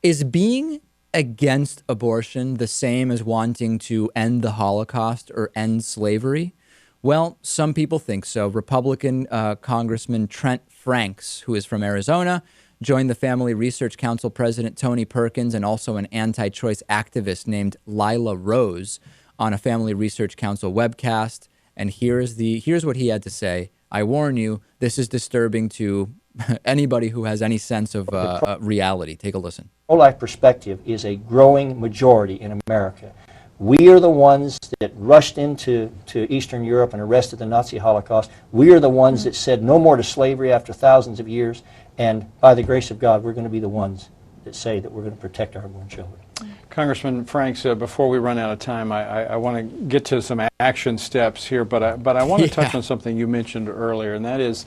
Is being against abortion the same as wanting to end the Holocaust or end slavery? Well, some people think so. Republican Congressman Trent Franks, who is from Arizona, joined the Family Research Council President Tony Perkins and also an anti-choice activist named Lila Rose on a Family Research Council webcast. And here's what he had to say. I warn you, this is disturbing to anybody who has any sense of reality. Take a listen. Pro-life perspective is a growing majority in America. We are the ones that rushed into Eastern Europe and arrested the Nazi Holocaust. We are the ones that said no more to slavery after thousands of years. And by the grace of God, we're going to be the ones that say that we're going to protect our unborn children. Congressman Franks, before we run out of time, I want to get to some action steps here, but I want to touch on something you mentioned earlier, and that is,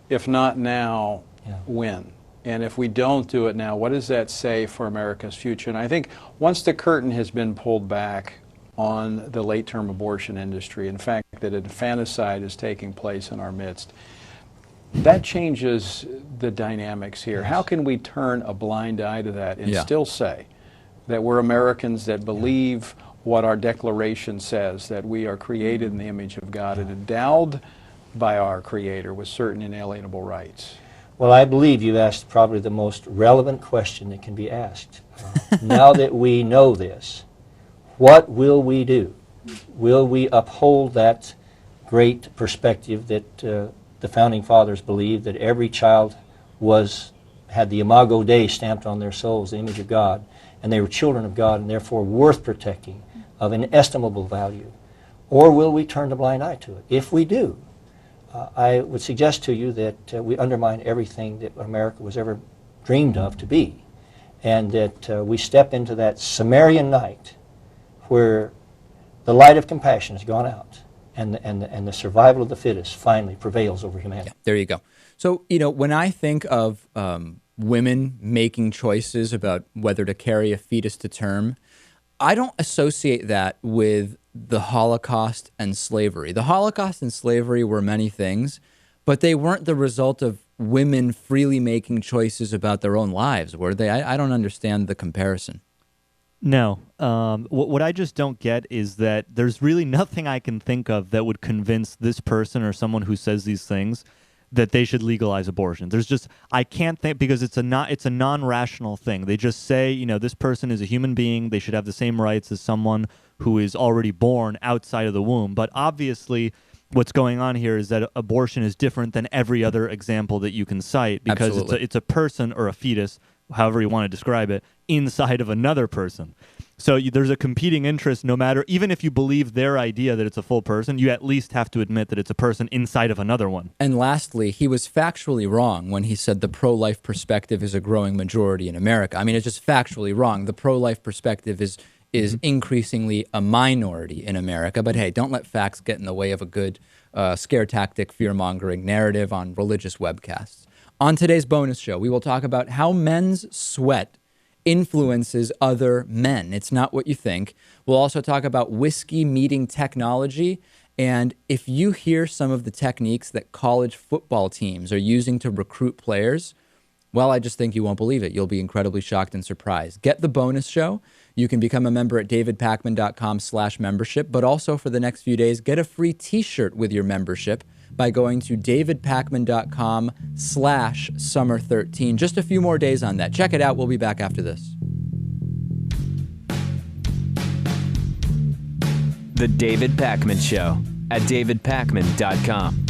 if not now, when? And if we don't do it now, what does that say for America's future? And I think once the curtain has been pulled back on the late-term abortion industry, in fact, that infanticide is taking place in our midst, that changes the dynamics here. How can we turn a blind eye to that and still say that we're Americans that believe what our Declaration says, that we are created in the image of God and endowed by our Creator with certain inalienable rights? Well, I believe you asked probably the most relevant question that can be asked. Now that we know this, what will we do? Will we uphold that great perspective that the Founding Fathers believed, that every child had the Imago Dei stamped on their souls, the image of God, and they were children of God and therefore worth protecting, of inestimable value? Or will we turn a blind eye to it? If we do, I would suggest to you that we undermine everything that America was ever dreamed of to be, and that we step into that Sumerian night where the light of compassion has gone out, and the survival of the fittest finally prevails over humanity. Yeah, there you go. So, when I think of women making choices about whether to carry a fetus to term, I don't associate that with the Holocaust and slavery. The Holocaust and slavery were many things, but they weren't the result of women freely making choices about their own lives, were they? I don't understand the comparison. No. What I just don't get is that there's really nothing I can think of that would convince this person or someone who says these things that they should legalize abortion. I can't think, because it's a non-rational thing. They just say, this person is a human being. They should have the same rights as someone who is already born outside of the womb. But obviously, what's going on here is that abortion is different than every other example that you can cite, because it's a person or a fetus, however you want to describe it, inside of another person. So there's a competing interest, even if you believe their idea that it's a full person, you at least have to admit that it's a person inside of another one. And lastly, he was factually wrong when he said the pro-life perspective is a growing majority in America. I mean, it's just factually wrong. The pro-life perspective is increasingly a minority in America. But hey, don't let facts get in the way of a good scare tactic, fear-mongering narrative on religious webcasts. On today's bonus show, we will talk about how men's sweat influences other men. It's not what you think. We'll also talk about whiskey meeting technology. And if you hear some of the techniques that college football teams are using to recruit players, well, I just think you won't believe it. You'll be incredibly shocked and surprised. Get the bonus show. You can become a member at davidpakman.com/membership, but also for the next few days, get a free t-shirt with your membership by going to davidpakman.com/summer13. Just a few more days on that. Check it out. We'll be back after this. The David Pakman Show at davidpakman.com.